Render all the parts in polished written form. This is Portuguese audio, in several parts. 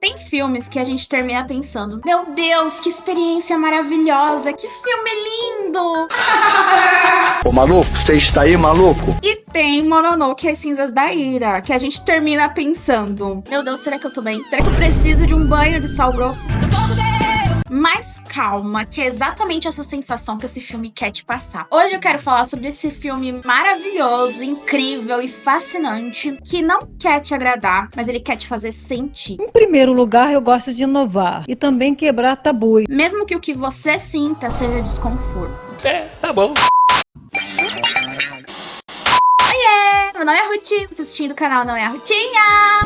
Tem filmes que a gente termina pensando, meu Deus, que experiência maravilhosa, que filme lindo! Ô maluco, você está aí, maluco? E tem Mononoke e as Cinzas da Ira, que a gente termina pensando, meu Deus, será que eu tô bem? Será que eu preciso de um banho de sal grosso? Mas calma, que é exatamente essa sensação que esse filme quer te passar. Hoje eu quero falar sobre esse filme maravilhoso, incrível e fascinante, que não quer te agradar, mas ele quer te fazer sentir. Em primeiro lugar, eu gosto de inovar e também quebrar tabu. Mesmo que o que você sinta seja desconforto. Tá bom. Meu nome é Ruth, você assistindo o canal Não é a Rutinha.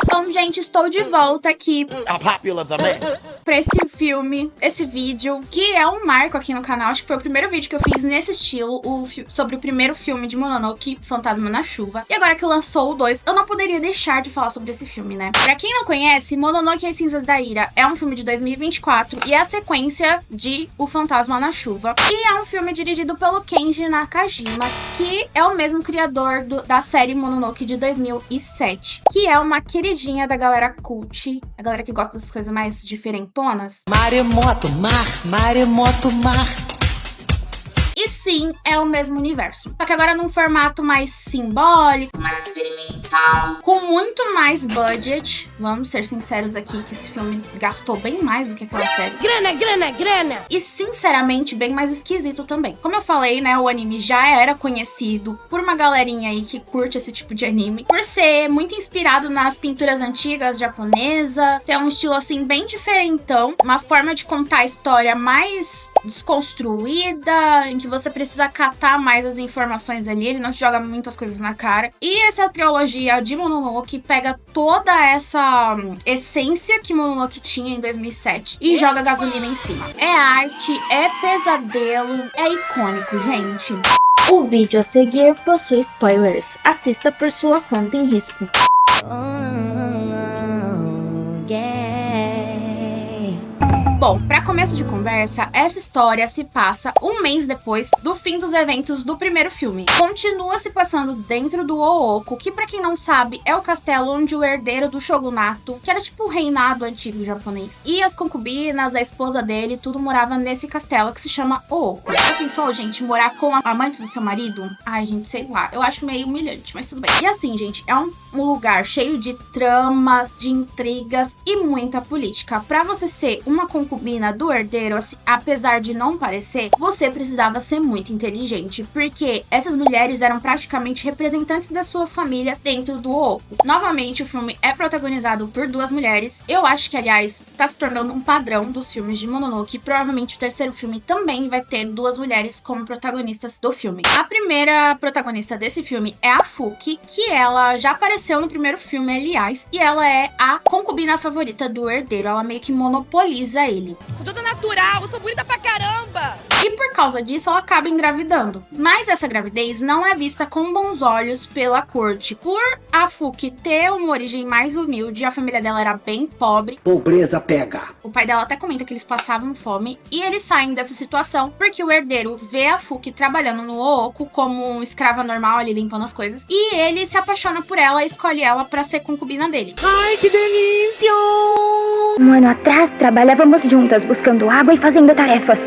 Bom, gente, estou de volta aqui A Pápila também. pra esse filme, esse vídeo, que é um marco aqui no canal. Acho que foi o primeiro vídeo que eu fiz nesse estilo, sobre o primeiro filme de Mononoke, Fantasma na Chuva. E agora que lançou o 2, eu não poderia deixar de falar sobre esse filme, né? Pra quem não conhece, Mononoke e as Cinzas da Ira é um filme de 2024 e é a sequência de O Fantasma na Chuva. E é um filme dirigido pelo Kenji Nakajima, que é o mesmo criador da série Mononoke de 2007, que é uma queridinha da galera cult, a galera que gosta das coisas mais diferentonas. Maremoto, maremoto, mar. E sim, é o mesmo universo. Só que agora num formato mais simbólico, mais experimental, com muito mais budget. Vamos ser sinceros aqui que esse filme gastou bem mais do que aquela série. Grana, grana, grana. E sinceramente, bem mais esquisito também. Como eu falei, né, o anime já era conhecido por uma galerinha aí que curte esse tipo de anime, por ser muito inspirado nas pinturas antigas japonesa, ter um estilo assim bem diferentão, uma forma de contar a história mais desconstruída, em que você precisa catar mais as informações ali, ele não te joga muitas coisas na cara. E essa trilogia de Mononoke pega toda essa essência que Mononoke tinha em 2007 e joga gasolina em cima. É arte, é pesadelo, é icônico, gente. O vídeo a seguir possui spoilers. Assista por sua conta em risco. Bom, para começo de conversa, essa história se passa um mês depois do fim dos eventos do primeiro filme. Continua se passando dentro do Ooku, que pra quem não sabe, é o castelo onde o herdeiro do shogunato, que era tipo o reinado antigo japonês, e as concubinas, a esposa dele, tudo morava nesse castelo que se chama Ooku. Já pensou, gente, morar com a amante do seu marido? Ai, gente, sei lá, eu acho meio humilhante, mas tudo bem. E assim, gente, é um lugar cheio de tramas, de intrigas e muita política. Pra você ser uma concubina do herdeiro, assim, apesar de não parecer, você precisava ser muito inteligente, porque essas mulheres eram praticamente representantes das suas famílias dentro do Ooku. Novamente, o filme é protagonizado por duas mulheres. Eu acho que, aliás, tá se tornando um padrão dos filmes de Mononoke. Provavelmente o terceiro filme também vai ter duas mulheres como protagonistas do filme. A primeira protagonista desse filme é a Fuki, que ela já apareceu no primeiro filme, aliás, e ela é a concubina favorita do herdeiro. Ela meio que monopoliza ele. Sou toda natural, eu sou bonita pra caramba. E por causa disso, ela acaba engravidando. Mas essa gravidez não é vista com bons olhos pela corte. Por a Fuki ter uma origem mais humilde, a família dela era bem pobre. Pobreza pega. O pai dela até comenta que eles passavam fome. E eles saem dessa situação porque o herdeiro vê a Fuki trabalhando no Ooku como escrava normal ali, limpando as coisas. E ele se apaixona por ela e escolhe ela pra ser concubina dele. Ai, que delícia. Um ano atrás, trabalhávamos juntas, buscando água e fazendo tarefas.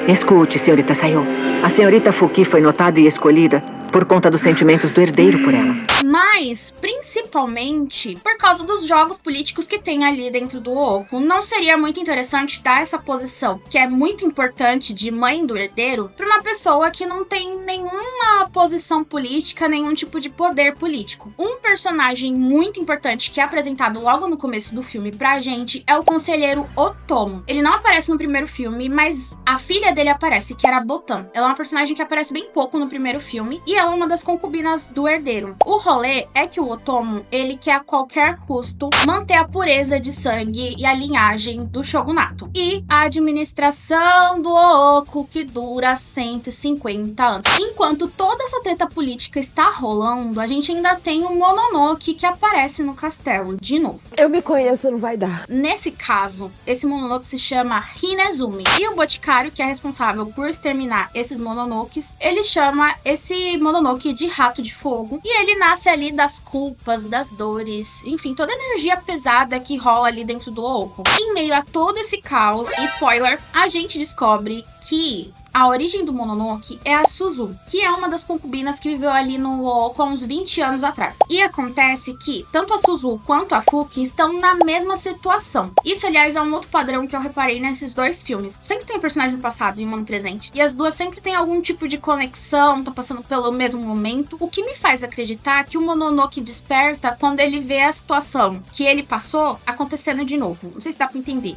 Escute, senhorita Sayo. A senhorita Fuki foi notada e escolhida por conta dos sentimentos do herdeiro por ela. Mas, principalmente, por causa dos jogos políticos que tem ali dentro do Ooku. Não seria muito interessante dar essa posição, que é muito importante, de mãe do herdeiro, pra uma pessoa que não tem nenhuma posição política, nenhum tipo de poder político. Um personagem muito importante que é apresentado logo no começo do filme pra gente é o conselheiro Otomo. Ele não aparece no primeiro filme, mas a filha dele aparece, que era a Botan. Ela é uma personagem que aparece bem pouco no primeiro filme, e ela é uma das concubinas do herdeiro. O rolê é que o Otomo, ele quer a qualquer custo manter a pureza de sangue e a linhagem do shogunato. E a administração do Ooku, que dura 150 anos. Enquanto toda essa treta política está rolando, a gente ainda tem o Mononoke que aparece no castelo, de novo. Eu me conheço, não vai dar. Nesse caso, esse Mononoke se chama Hinezumi. E o boticário, que é responsável por exterminar esses Mononokes, ele chama esse Mononoke Mononoke de rato de fogo. E ele nasce ali das culpas, das dores, enfim, toda a energia pesada que rola ali dentro do Ooko. Em meio a todo esse caos, e spoiler, a gente descobre que a origem do Mononoke é a Suzu, que é uma das concubinas que viveu ali no Ooko há uns 20 anos atrás. E acontece que tanto a Suzu quanto a Fuki estão na mesma situação. Isso, aliás, é um outro padrão que eu reparei nesses dois filmes. Sempre tem um personagem no passado e um no presente. E as duas sempre têm algum tipo de conexão, estão passando pelo mesmo momento. O que me faz acreditar que o Mononoke desperta quando ele vê a situação que ele passou acontecendo de novo. Não sei se dá pra entender.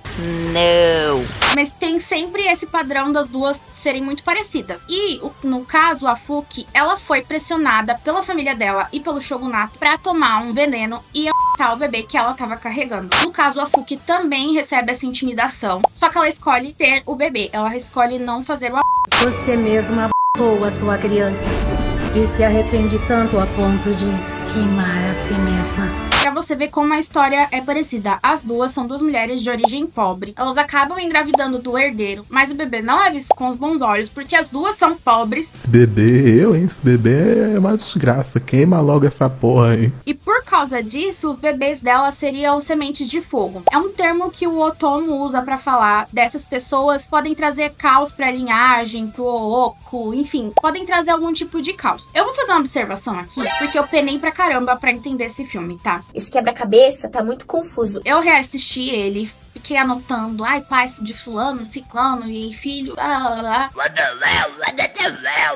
Não. Mas tem sempre esse padrão das duas serem muito parecidas. E, no caso, a Fuki, ela foi pressionada pela família dela e pelo shogunato pra tomar um veneno e matar o bebê que ela tava carregando. No caso, a Fuki também recebe essa intimidação, só que ela escolhe ter o bebê. Ela escolhe não fazer o Você mesma abortou a sua criança e se arrepende tanto a ponto de queimar a si mesma. Pra você ver como a história é parecida. As duas são duas mulheres de origem pobre. Elas acabam engravidando do herdeiro, mas o bebê não é visto com os bons olhos, porque as duas são pobres. Esse bebê é uma desgraça. Queima logo essa porra aí. E por causa disso, os bebês dela seriam sementes de fogo. É um termo que o Otomo usa pra falar dessas pessoas. Podem trazer caos pra linhagem, pro Ooko, enfim, podem trazer algum tipo de caos. Eu vou fazer uma observação aqui, porque eu penei pra caramba pra entender esse filme, tá? Esse quebra-cabeça tá muito confuso. Eu reassisti ele, fiquei anotando, ai, pai de fulano, ciclano e filho,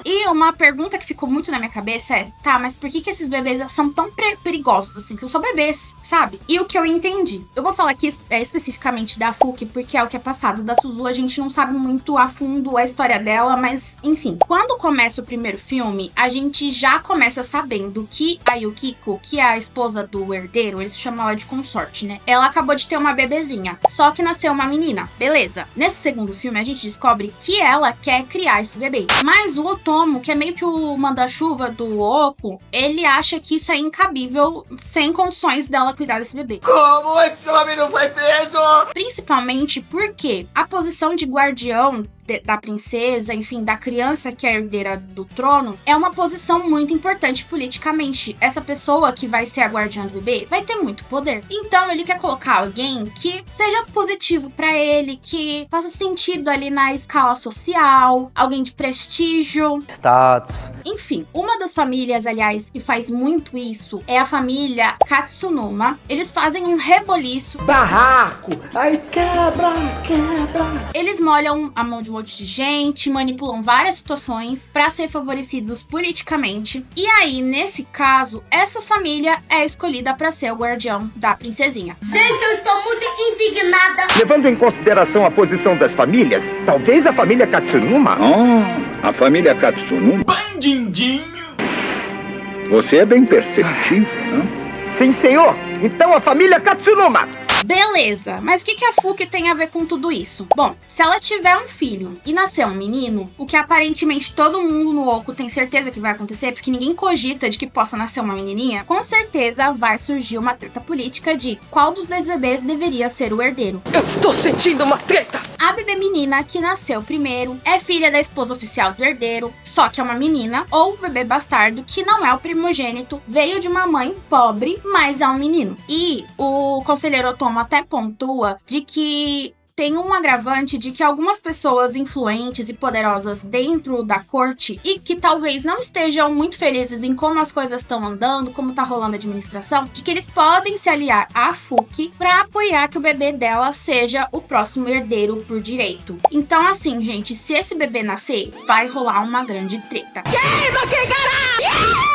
E uma pergunta que ficou muito na minha cabeça é, tá, mas por que esses bebês são tão perigosos assim? São só bebês, sabe? E o que eu entendi, eu vou falar aqui especificamente da Fuki, porque é o que é passado. Da Suzu a gente não sabe muito a fundo a história dela, mas enfim. Quando começa o primeiro filme, a gente já começa sabendo que a Yukiko, que é a esposa do herdeiro, eles chamam ela de consorte, né? Ela acabou de ter uma bebezinha. Só que nasceu uma menina. Beleza. Nesse segundo filme, a gente descobre que ela quer criar esse bebê. Mas o Otomo, que é meio que o manda-chuva do Ooko, ele acha que isso é incabível, sem condições dela cuidar desse bebê. Como esse homem não foi preso? Principalmente porque a posição de guardião da princesa, enfim, da criança que é herdeira do trono, é uma posição muito importante politicamente. Essa pessoa que vai ser a guardiã do bebê vai ter muito poder. Então ele quer colocar alguém que seja positivo pra ele, que faça sentido ali na escala social, alguém de prestígio, status. Enfim, uma das famílias, aliás, que faz muito isso é a família Katsunuma. Eles fazem um reboliço. Barraco! Ai, quebra! Eles molham a mão de um monte de gente, manipulam várias situações pra ser favorecidos politicamente. E aí, nesse caso, essa família é escolhida pra ser o guardião da princesinha. Gente, eu estou muito indignada. Levando em consideração a posição das famílias, talvez a família Katsunuma... a família Katsunuma... Bandindinho! Você é bem perceptível, não? Sim, senhor! Então a família Katsunuma... Beleza, mas o que a Fuki tem a ver com tudo isso? Bom, se ela tiver um filho e nascer um menino, o que aparentemente todo mundo no Ooko tem certeza que vai acontecer, porque ninguém cogita de que possa nascer uma menininha, com certeza vai surgir uma treta política de qual dos dois bebês deveria ser o herdeiro. Eu estou sentindo uma treta! A bebê menina que nasceu primeiro é filha da esposa oficial do herdeiro, só que é uma menina, ou o bebê bastardo, que não é o primogênito, veio de uma mãe pobre, mas é um menino. E o conselheiro Otomo até pontua de que tem um agravante de que algumas pessoas influentes e poderosas dentro da corte e que talvez não estejam muito felizes em como as coisas estão andando, como tá rolando a administração, de que eles podem se aliar à Fuki pra apoiar que o bebê dela seja o próximo herdeiro por direito. Então assim, gente, se esse bebê nascer, vai rolar uma grande treta. Queima aquele caralho!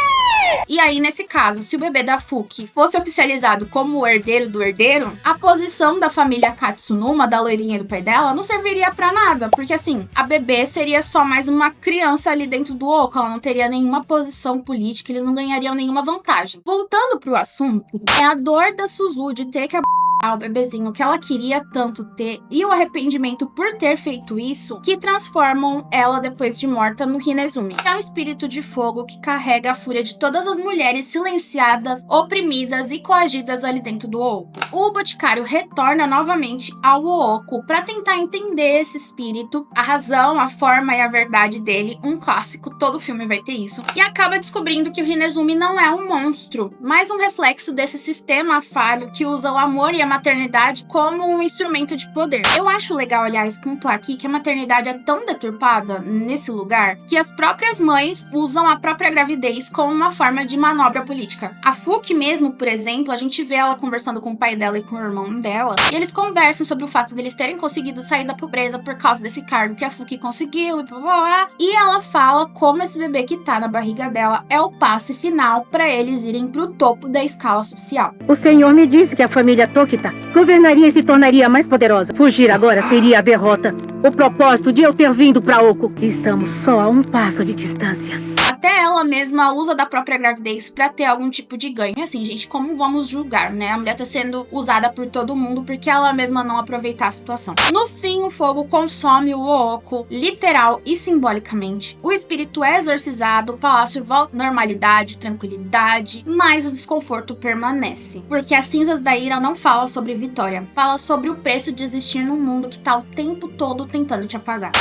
E aí, nesse caso, se o bebê da Fuki fosse oficializado como o herdeiro do herdeiro, a posição da família Katsunuma, da loirinha do pai dela, não serviria pra nada. Porque assim, a bebê seria só mais uma criança ali dentro do Ooko, ela não teria nenhuma posição política, eles não ganhariam nenhuma vantagem. Voltando pro assunto, é a dor da Suzu de ter que o bebezinho que ela queria tanto ter e o arrependimento por ter feito isso, que transformam ela depois de morta no Hinezumi, que é um espírito de fogo que carrega a fúria de todas as mulheres silenciadas, oprimidas e coagidas ali dentro do Ooku. O Boticário retorna novamente ao Ooku para tentar entender esse espírito, a razão, a forma e a verdade dele, um clássico, todo filme vai ter isso, e acaba descobrindo que o Hinezumi não é um monstro, mas um reflexo desse sistema falho que usa o amor e a maternidade como um instrumento de poder. Eu acho legal, aliás, pontuar aqui que a maternidade é tão deturpada nesse lugar que as próprias mães usam a própria gravidez como uma forma de manobra política. A Fuki mesmo, por exemplo, a gente vê ela conversando com o pai dela e com o irmão dela, e eles conversam sobre o fato deles terem conseguido sair da pobreza por causa desse cargo que a Fuki conseguiu e blá blá blá. E ela fala como esse bebê que tá na barriga dela é o passe final para eles irem pro topo da escala social. O senhor me disse que a família Tokita governaria e se tornaria mais poderosa. Fugir agora seria a derrota. O propósito de eu ter vindo pra Oco. Estamos só a um passo de distância. Até ela mesma usa da própria gravidez pra ter algum tipo de ganho. E assim, gente, como vamos julgar, né? A mulher tá sendo usada por todo mundo porque ela mesma não aproveitar a situação. No fim, o fogo consome o Ooku, literal e simbolicamente. O espírito é exorcizado, o palácio volta à normalidade, tranquilidade, mas o desconforto permanece. Porque as cinzas da ira não falam sobre vitória, fala sobre o preço de existir num mundo que tá o tempo todo tentando te apagar.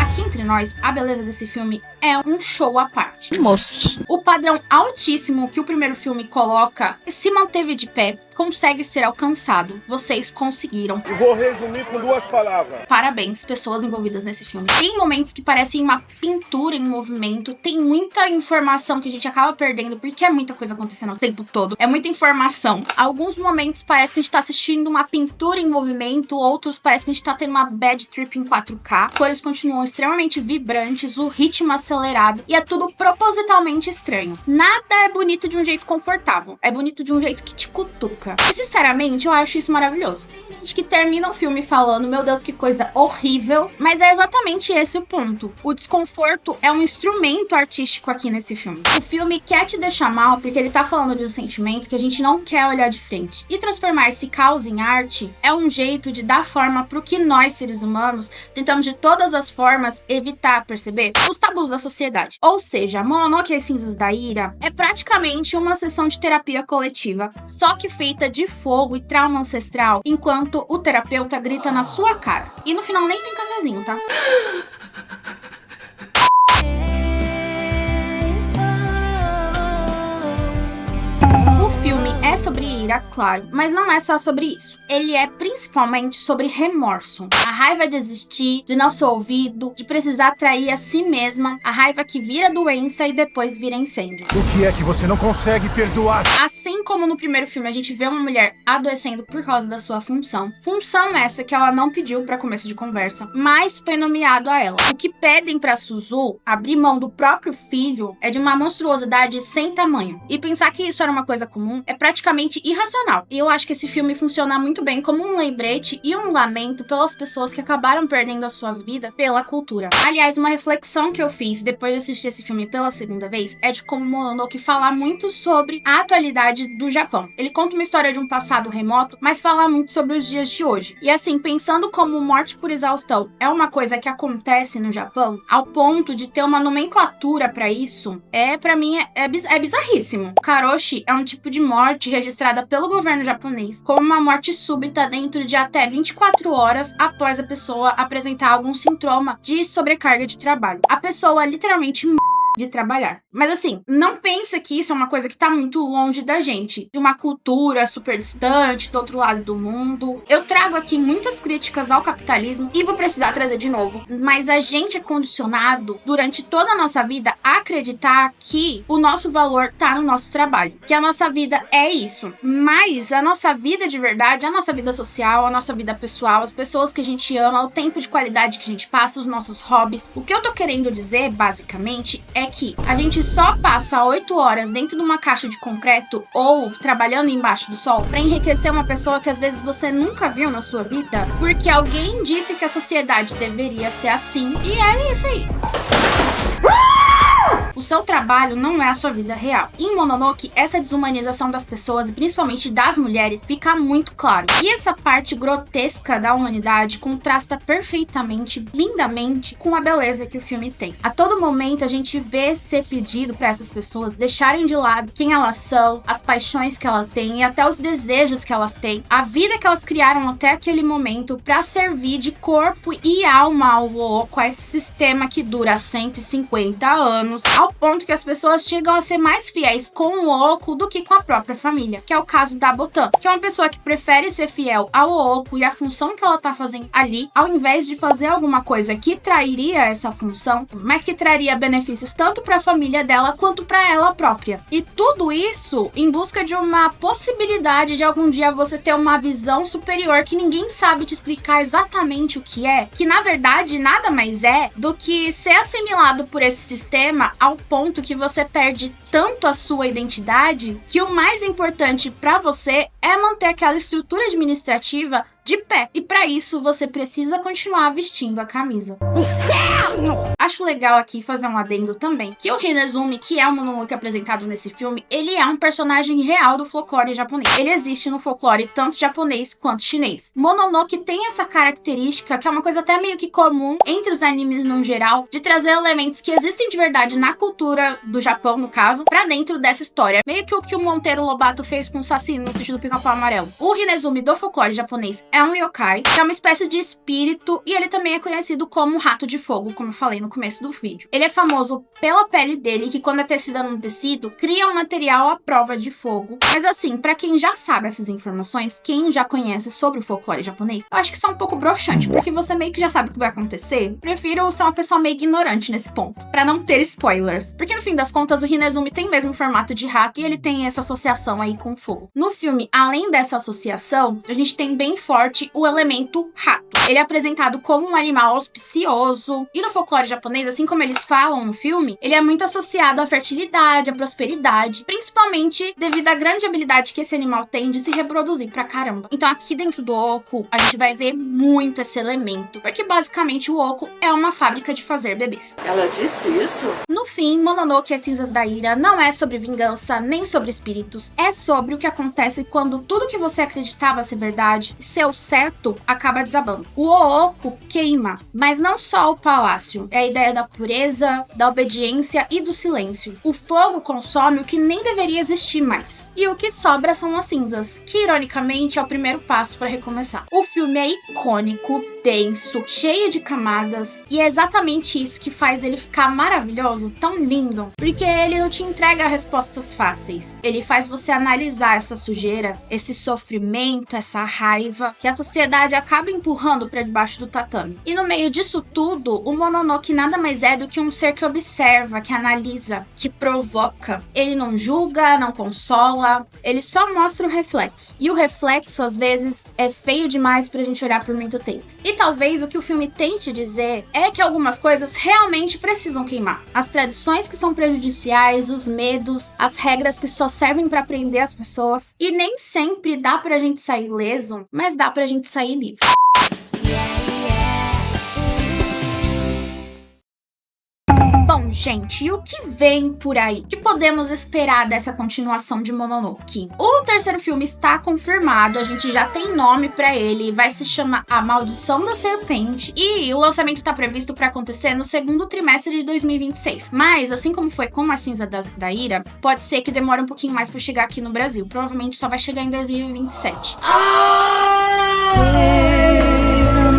Aqui entre nós, a beleza desse filme é um show à parte. Moço. O padrão altíssimo que o primeiro filme coloca se manteve de pé, consegue ser alcançado. Vocês conseguiram. Eu vou resumir com 2 palavras. Parabéns, pessoas envolvidas nesse filme. Tem momentos que parecem uma pintura em movimento, tem muita informação que a gente acaba perdendo, porque é muita coisa acontecendo o tempo todo. É muita informação. Alguns momentos parece que a gente tá assistindo uma pintura em movimento, outros parece que a gente tá tendo uma bad trip em 4K. As cores continuam extremamente vibrantes, o ritmo acelerado, e é tudo propositalmente estranho. Nada é bonito de um jeito confortável, é bonito de um jeito que te cutuca. E sinceramente, eu acho isso maravilhoso. Tem gente que termina o filme falando, meu Deus, que coisa horrível, mas é exatamente esse o ponto. O desconforto é um instrumento artístico aqui nesse filme. O filme quer te deixar mal porque ele tá falando de um sentimento que a gente não quer olhar de frente. E transformar esse caos em arte é um jeito de dar forma pro que nós, seres humanos, tentamos de todas as formas evitar, perceber? Os tabus da sociedade. Ou seja, Mononoke e as Cinzas da Ira é praticamente uma sessão de terapia coletiva, só que feita de fogo e trauma ancestral, enquanto o terapeuta grita na sua cara. E no final nem tem cafezinho, tá? O filme é sobre ira, claro, mas não é só sobre isso. Ele é principalmente sobre remorso. A raiva de existir, de não ser ouvido, de precisar atrair a si mesma, a raiva que vira doença e depois vira incêndio. O que é que você não consegue perdoar? Assim como no primeiro filme a gente vê uma mulher adoecendo por causa da sua função. Função essa que ela não pediu para começo de conversa, mas foi nomeado a ela. O que pedem pra Suzu abrir mão do próprio filho é de uma monstruosidade sem tamanho. E pensar que isso era uma coisa comum é praticamente irracional. E eu acho que esse filme funciona muito bem como um lembrete e um lamento pelas pessoas que acabaram perdendo as suas vidas pela cultura. Aliás, uma reflexão que eu fiz depois de assistir esse filme pela segunda vez é de como Mononoke fala muito sobre a atualidade do Japão. Ele conta uma história de um passado remoto, mas fala muito sobre os dias de hoje. E assim, pensando como morte por exaustão é uma coisa que acontece no Japão, ao ponto de ter uma nomenclatura pra isso, pra mim é bizarríssimo. Karoshi é um tipo de morte registrada pelo governo japonês como uma morte súbita dentro de até 24 horas após a pessoa apresentar algum sintoma de sobrecarga de trabalho. A pessoa literalmente de trabalhar. Mas assim, não pensa que isso é uma coisa que tá muito longe da gente, de uma cultura super distante, do outro lado do mundo. Eu trago aqui muitas críticas ao capitalismo e vou precisar trazer de novo, mas a gente é condicionado durante toda a nossa vida a acreditar que o nosso valor tá no nosso trabalho, que a nossa vida é isso. Mas a nossa vida de verdade, a nossa vida social, a nossa vida pessoal, as pessoas que a gente ama, o tempo de qualidade que a gente passa, os nossos hobbies. O que eu tô querendo dizer, basicamente, é que a gente só passa 8 horas dentro de uma caixa de concreto ou trabalhando embaixo do sol pra enriquecer uma pessoa que às vezes você nunca viu na sua vida, porque alguém disse que a sociedade deveria ser assim, e é isso aí. O seu trabalho não é a sua vida real. Em Mononoke, essa desumanização das pessoas, e principalmente das mulheres, fica muito claro. E essa parte grotesca da humanidade contrasta perfeitamente, lindamente, com a beleza que o filme tem. A todo momento a gente vê ser pedido para essas pessoas deixarem de lado quem elas são, as paixões que elas têm e até os desejos que elas têm, a vida que elas criaram até aquele momento para servir de corpo e alma ao Ooko, a esse sistema que dura 150 anos, ao ponto que as pessoas chegam a ser mais fiéis com o Ooko do que com a própria família, que é o caso da Botan, que é uma pessoa que prefere ser fiel ao Ooko e a função que ela tá fazendo ali, ao invés de fazer alguma coisa que trairia essa função, mas que traria benefícios tanto para a família dela quanto para ela própria. E tudo isso em busca de uma possibilidade de algum dia você ter uma visão superior que ninguém sabe te explicar exatamente o que é, que na verdade nada mais é do que ser assimilado por esse sistema ao ponto que você perde tanto a sua identidade que o mais importante para você é manter aquela estrutura administrativa de pé. E para isso você precisa continuar vestindo a camisa. Inferno! Acho legal aqui fazer um adendo também, que o Hinezumi, que é o Mononoke apresentado nesse filme, ele é um personagem real do folclore japonês. Ele existe no folclore tanto japonês quanto chinês. Mononoke tem essa característica, que é uma coisa até meio que comum entre os animes no geral, de trazer elementos que existem de verdade na cultura do Japão, no caso, pra dentro dessa história. Meio que o que o Monteiro Lobato fez com o Saci no sentido do Pica-Pau Amarelo. O Hinezumi do folclore japonês é um yokai, que é uma espécie de espírito, e ele também é conhecido como Rato de Fogo, como eu falei no começo do vídeo. Ele é famoso pela pele dele, que quando é tecida num tecido, cria um material à prova de fogo. Mas assim, pra quem já sabe essas informações, quem já conhece sobre o folclore japonês, eu acho que isso é um pouco broxante, porque você meio que já sabe o que vai acontecer. Prefiro ser uma pessoa meio ignorante nesse ponto, pra não ter spoilers. Porque no fim das contas, o Hinezumi tem mesmo formato de rato, e ele tem essa associação aí com fogo. No filme, além dessa associação, a gente tem bem forte o elemento rato. Ele é apresentado como um animal auspicioso, e no folclore japonês, assim como eles falam no filme, ele é muito associado à fertilidade, à prosperidade, principalmente devido à grande habilidade que esse animal tem de se reproduzir pra caramba. Então aqui dentro do Ooko, a gente vai ver muito esse elemento, porque basicamente o Ooko é uma fábrica de fazer bebês. Ela disse isso? No fim, Mononoke e as Cinzas da Ira não é sobre vingança, nem sobre espíritos, é sobre o que acontece quando tudo que você acreditava ser verdade, ser o certo, acaba desabando. O Ooko queima, mas não só o palácio, é a ideia da pureza, da obediência e do silêncio. O fogo consome o que nem deveria existir mais. E o que sobra são as cinzas, que ironicamente é o primeiro passo para recomeçar. O filme é icônico, denso, cheio de camadas, e é exatamente isso que faz ele ficar maravilhoso, tão lindo, porque ele não te entrega respostas fáceis. Ele faz você analisar essa sujeira, esse sofrimento, essa raiva que a sociedade acaba empurrando para debaixo do tatame. E no meio disso tudo, o Mononoke nada mais é do que um ser que observa, que analisa, que provoca. Ele não julga, não consola, ele só mostra o reflexo. E o reflexo, às vezes, é feio demais pra gente olhar por muito tempo. E talvez o que o filme tente dizer é que algumas coisas realmente precisam queimar. As tradições que são prejudiciais, os medos, as regras que só servem pra prender as pessoas. E nem sempre dá pra gente sair ileso, mas dá pra gente sair livre. Bom, gente, e o que vem por aí? O que podemos esperar dessa continuação de Mononoke? O terceiro filme está confirmado, a gente já tem nome pra ele, vai se chamar A Maldição da Serpente, e o lançamento tá previsto pra acontecer no segundo trimestre de 2026. Mas, assim como foi com a Cinza da Ira, pode ser que demore um pouquinho mais pra chegar aqui no Brasil. Provavelmente só vai chegar em 2027.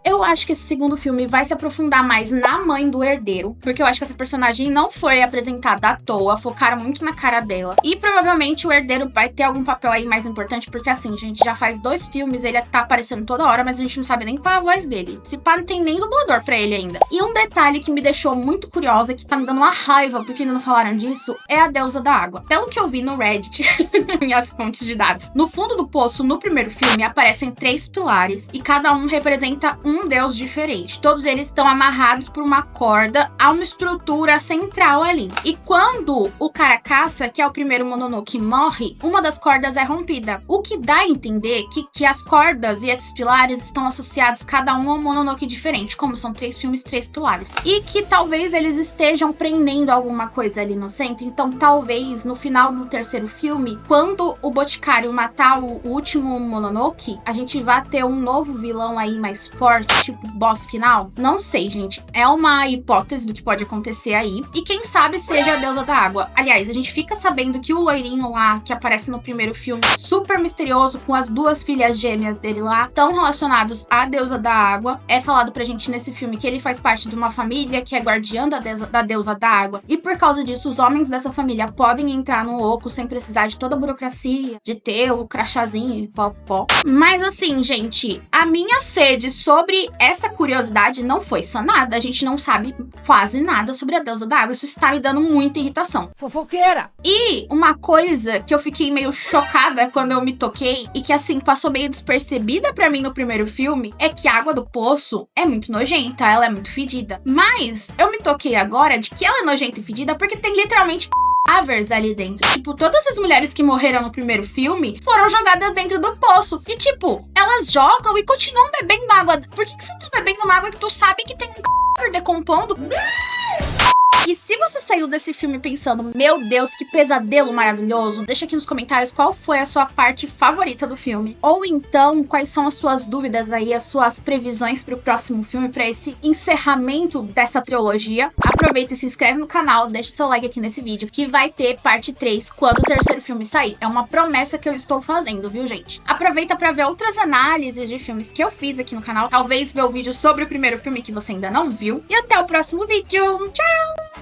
Eu acho que esse segundo filme vai se aprofundar mais na mãe do herdeiro, porque eu acho que essa personagem não foi apresentada à toa, focaram muito na cara dela. E provavelmente o herdeiro vai ter algum papel aí mais importante, porque assim, a gente já faz 2 filmes, ele tá aparecendo toda hora, mas a gente não sabe nem qual é a voz dele. Se pá, não tem nem dublador pra ele ainda. E um detalhe que me deixou muito curiosa, que tá me dando uma raiva porque ainda não falaram disso, é a deusa da água. Pelo que eu vi no Reddit, minhas fontes de dados, no fundo do poço, no primeiro filme, aparecem 3 pilares, e cada um representa um deus deus diferente. Todos eles estão amarrados por uma corda a uma estrutura central ali. E quando o Caracassa, que é o primeiro Mononoke, morre, uma das cordas é rompida. O que dá a entender que as cordas e esses pilares estão associados cada um a um Mononoke diferente, como são 3 filmes, 3 pilares. E que talvez eles estejam prendendo alguma coisa ali no centro. Então talvez no final do terceiro filme, quando o Boticário matar o último Mononoke, a gente vai ter um novo vilão aí mais forte, tipo boss final. Não sei, gente. É uma hipótese do que pode acontecer aí. E quem sabe seja a deusa da água. Aliás, a gente fica sabendo que o loirinho lá, que aparece no primeiro filme, super misterioso, com as 2 filhas gêmeas dele lá, estão relacionados à deusa da água. É falado pra gente nesse filme que ele faz parte de uma família que é guardiã da deusa da água. E por causa disso, os homens dessa família podem entrar no oco sem precisar de toda a burocracia, de ter o crachazinho e pó. Mas assim, gente, a minha sede sobre essa curiosidade não foi sanada. A gente não sabe quase nada sobre a deusa da água. Isso está me dando muita irritação. Fofoqueira! E uma coisa que eu fiquei meio chocada quando eu me toquei e que assim passou meio despercebida pra mim no primeiro filme é que a água do poço é muito nojenta, ela é muito fedida. Mas eu me toquei agora de que ela é nojenta e fedida porque tem literalmente cadáveres ali dentro. Tipo, todas as mulheres que morreram no primeiro filme foram jogadas dentro do poço. E tipo, elas jogam e continuam bebendo água. Por que você tá bebendo uma água que tu sabe que tem um cadáver decompondo? E se você saiu desse filme pensando, meu Deus, que pesadelo maravilhoso, deixa aqui nos comentários qual foi a sua parte favorita do filme. Ou então, quais são as suas dúvidas aí, as suas previsões para o próximo filme, para esse encerramento dessa trilogia. Aproveita e se inscreve no canal, deixa o seu like aqui nesse vídeo, que vai ter parte 3 quando o terceiro filme sair. É uma promessa que eu estou fazendo, viu, gente? Aproveita para ver outras análises de filmes que eu fiz aqui no canal. Talvez ver o vídeo sobre o primeiro filme que você ainda não viu. E até o próximo vídeo. Tchau!